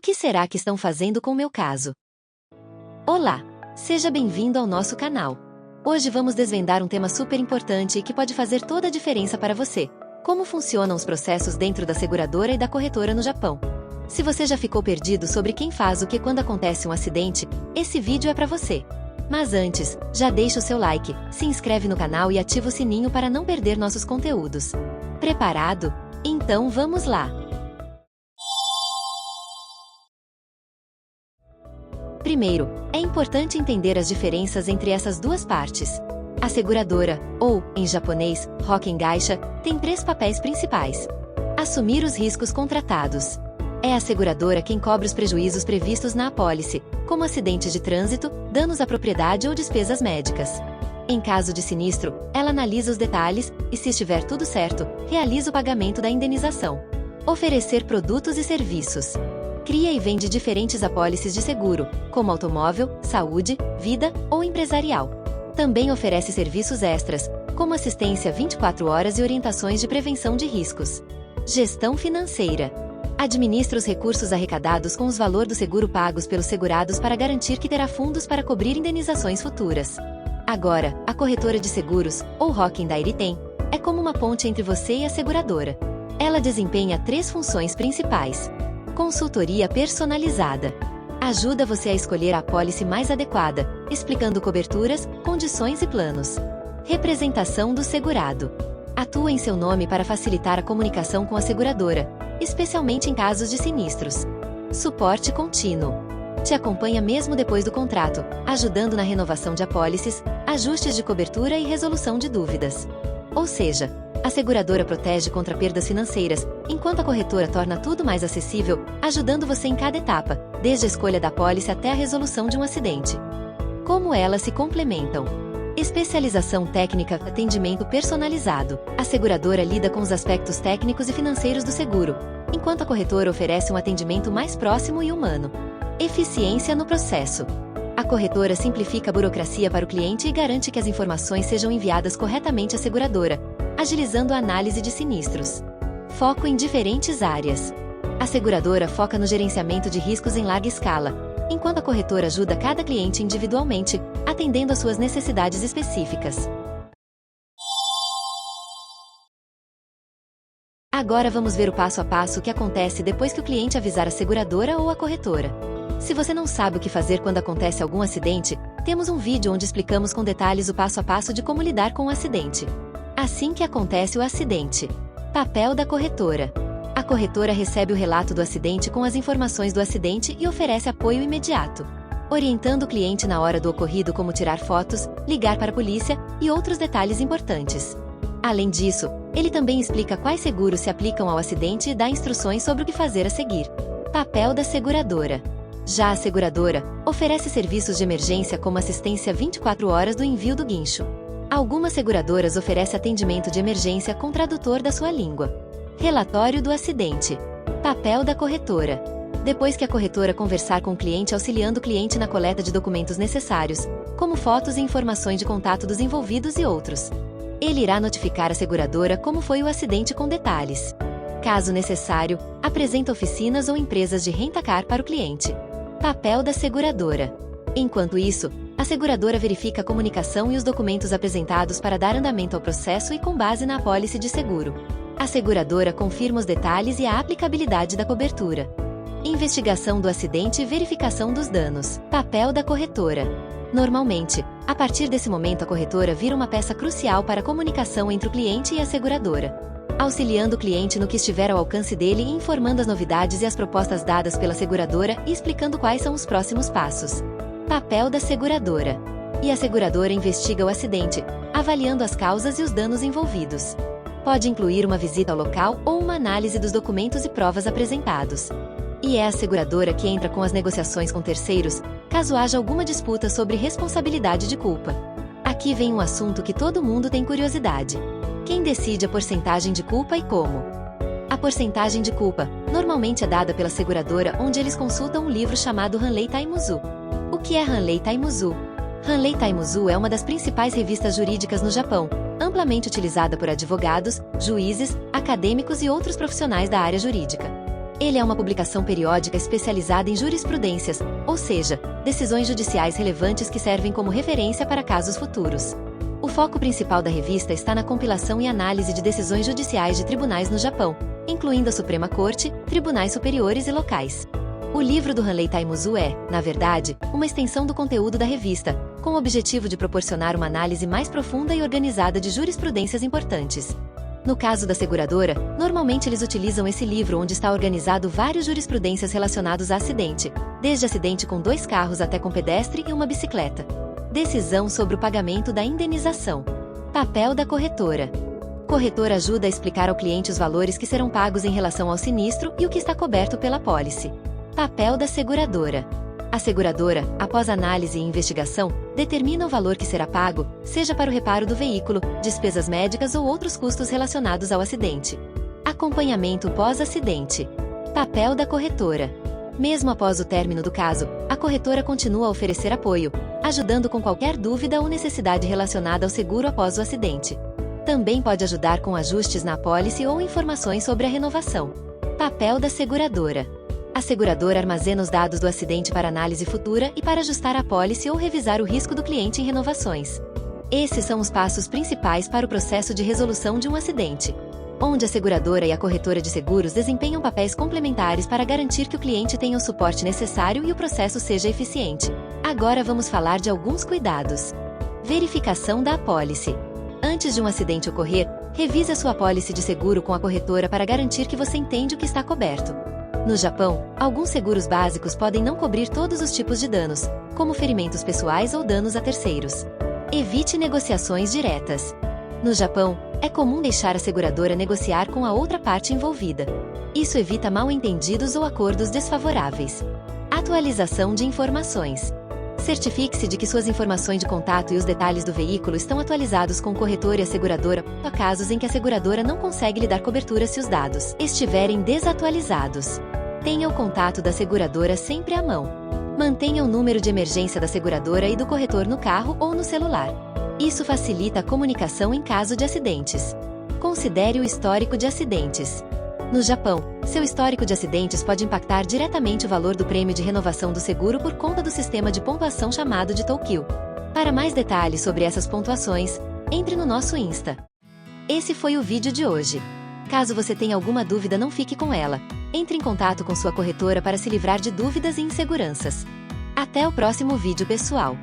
que será que estão fazendo com o meu caso? Olá! Seja bem-vindo ao nosso canal. Hoje vamos desvendar um tema super importante e que pode fazer toda a diferença para você. Como funcionam os processos dentro da seguradora e da corretora no Japão. Se você já ficou perdido sobre quem faz o que quando acontece um acidente, esse vídeo é para você. Mas antes, já deixa o seu like, se inscreve no canal e ativa o sininho para não perder nossos conteúdos. Preparado? Então vamos lá! Primeiro, é importante entender as diferenças entre essas duas partes. A seguradora, ou, em japonês, Rokkengaisha, tem 3 papéis principais. Assumir os riscos contratados. É a seguradora quem cobre os prejuízos previstos na apólice, como acidentes de trânsito, danos à propriedade ou despesas médicas. Em caso de sinistro, ela analisa os detalhes e, se estiver tudo certo, realiza o pagamento da indenização. Oferecer produtos e serviços. Cria e vende diferentes apólices de seguro, como automóvel, saúde, vida ou empresarial. Também oferece serviços extras, como assistência 24 horas e orientações de prevenção de riscos. Gestão financeira. Administra os recursos arrecadados com os valores do seguro pagos pelos segurados para garantir que terá fundos para cobrir indenizações futuras. Agora, a corretora de seguros, ou Rokken Dairiten, é como uma ponte entre você e a seguradora. Ela desempenha 3 funções principais. Consultoria personalizada. Ajuda você a escolher a apólice mais adequada, explicando coberturas, condições e planos. Representação do segurado. Atua em seu nome para facilitar a comunicação com a seguradora, especialmente em casos de sinistros. Suporte contínuo. Te acompanha mesmo depois do contrato, ajudando na renovação de apólices, ajustes de cobertura e resolução de dúvidas. Ou seja, a seguradora protege contra perdas financeiras, enquanto a corretora torna tudo mais acessível, ajudando você em cada etapa, desde a escolha da apólice até a resolução de um acidente. Como elas se complementam? Especialização técnica, atendimento personalizado. A seguradora lida com os aspectos técnicos e financeiros do seguro, enquanto a corretora oferece um atendimento mais próximo e humano. Eficiência no processo. A corretora simplifica a burocracia para o cliente e garante que as informações sejam enviadas corretamente à seguradora, agilizando a análise de sinistros. Foco em diferentes áreas. A seguradora foca no gerenciamento de riscos em larga escala, enquanto a corretora ajuda cada cliente individualmente, atendendo às suas necessidades específicas. Agora vamos ver o passo a passo que acontece depois que o cliente avisar a seguradora ou a corretora. Se você não sabe o que fazer quando acontece algum acidente, temos um vídeo onde explicamos com detalhes o passo a passo de como lidar com o acidente. Assim que acontece o acidente. Papel da corretora. A corretora recebe o relato do acidente com as informações do acidente e oferece apoio imediato, orientando o cliente na hora do ocorrido como tirar fotos, ligar para a polícia e outros detalhes importantes. Além disso, ele também explica quais seguros se aplicam ao acidente e dá instruções sobre o que fazer a seguir. Papel da seguradora. Já a seguradora oferece serviços de emergência como assistência 24 horas do envio do guincho. Algumas seguradoras oferecem atendimento de emergência com tradutor da sua língua. Relatório do acidente. Papel da corretora. Depois que a corretora conversar com o cliente auxiliando o cliente na coleta de documentos necessários, como fotos e informações de contato dos envolvidos e outros. Ele irá notificar a seguradora como foi o acidente com detalhes. Caso necessário, apresenta oficinas ou empresas de rent-a-car para o cliente. Papel da seguradora. Enquanto isso, a seguradora verifica a comunicação e os documentos apresentados para dar andamento ao processo e com base na apólice de seguro. A seguradora confirma os detalhes e a aplicabilidade da cobertura. Investigação do acidente e verificação dos danos. Papel da corretora. Normalmente, a partir desse momento a corretora vira uma peça crucial para a comunicação entre o cliente e a seguradora, auxiliando o cliente no que estiver ao alcance dele e informando as novidades e as propostas dadas pela seguradora e explicando quais são os próximos passos. Papel da seguradora. E a seguradora investiga o acidente, avaliando as causas e os danos envolvidos. Pode incluir uma visita ao local ou uma análise dos documentos e provas apresentados. E é a seguradora que entra com as negociações com terceiros, caso haja alguma disputa sobre responsabilidade de culpa. Aqui vem um assunto que todo mundo tem curiosidade. Quem decide a porcentagem de culpa e como? A porcentagem de culpa, normalmente é dada pela seguradora, onde eles consultam um livro chamado Hanlei Taimuzu. O que é Hanlei Taimuzu? Hanlei Taimuzu é uma das principais revistas jurídicas no Japão, amplamente utilizada por advogados, juízes, acadêmicos e outros profissionais da área jurídica. Ele é uma publicação periódica especializada em jurisprudências, ou seja, decisões judiciais relevantes que servem como referência para casos futuros. O foco principal da revista está na compilação e análise de decisões judiciais de tribunais no Japão, incluindo a Suprema Corte, tribunais superiores e locais. O livro do Hanlei Taimuzu é, na verdade, uma extensão do conteúdo da revista, com o objetivo de proporcionar uma análise mais profunda e organizada de jurisprudências importantes. No caso da seguradora, normalmente eles utilizam esse livro onde está organizado várias jurisprudências relacionados a acidente, desde acidente com 2 carros até com pedestre e uma bicicleta. Decisão sobre o pagamento da indenização. Papel da corretora. Corretor ajuda a explicar ao cliente os valores que serão pagos em relação ao sinistro e o que está coberto pela pólice. Papel da seguradora. A seguradora, após análise e investigação, determina o valor que será pago, seja para o reparo do veículo, despesas médicas ou outros custos relacionados ao acidente. Acompanhamento pós-acidente. Papel da corretora. Mesmo após o término do caso, a corretora continua a oferecer apoio, ajudando com qualquer dúvida ou necessidade relacionada ao seguro após o acidente. Também pode ajudar com ajustes na apólice ou informações sobre a renovação. Papel da seguradora. A seguradora armazena os dados do acidente para análise futura e para ajustar a apólice ou revisar o risco do cliente em renovações. Esses são os passos principais para o processo de resolução de um acidente, onde a seguradora e a corretora de seguros desempenham papéis complementares para garantir que o cliente tenha o suporte necessário e o processo seja eficiente. Agora vamos falar de alguns cuidados. Verificação da apólice. Antes de um acidente ocorrer, revise a sua apólice de seguro com a corretora para garantir que você entende o que está coberto. No Japão, alguns seguros básicos podem não cobrir todos os tipos de danos, como ferimentos pessoais ou danos a terceiros. Evite negociações diretas. No Japão, é comum deixar a seguradora negociar com a outra parte envolvida. Isso evita mal-entendidos ou acordos desfavoráveis. Atualização de informações. Certifique-se de que suas informações de contato e os detalhes do veículo estão atualizados com o corretor e a seguradora, para casos em que a seguradora não consegue lhe dar cobertura se os dados estiverem desatualizados. Tenha o contato da seguradora sempre à mão. Mantenha o número de emergência da seguradora e do corretor no carro ou no celular. Isso facilita a comunicação em caso de acidentes. Considere o histórico de acidentes. No Japão, seu histórico de acidentes pode impactar diretamente o valor do prêmio de renovação do seguro por conta do sistema de pontuação chamado de Tokyu. Para mais detalhes sobre essas pontuações, entre no nosso Insta. Esse foi o vídeo de hoje. Caso você tenha alguma dúvida, não fique com ela. Entre em contato com sua corretora para se livrar de dúvidas e inseguranças. Até o próximo vídeo, pessoal!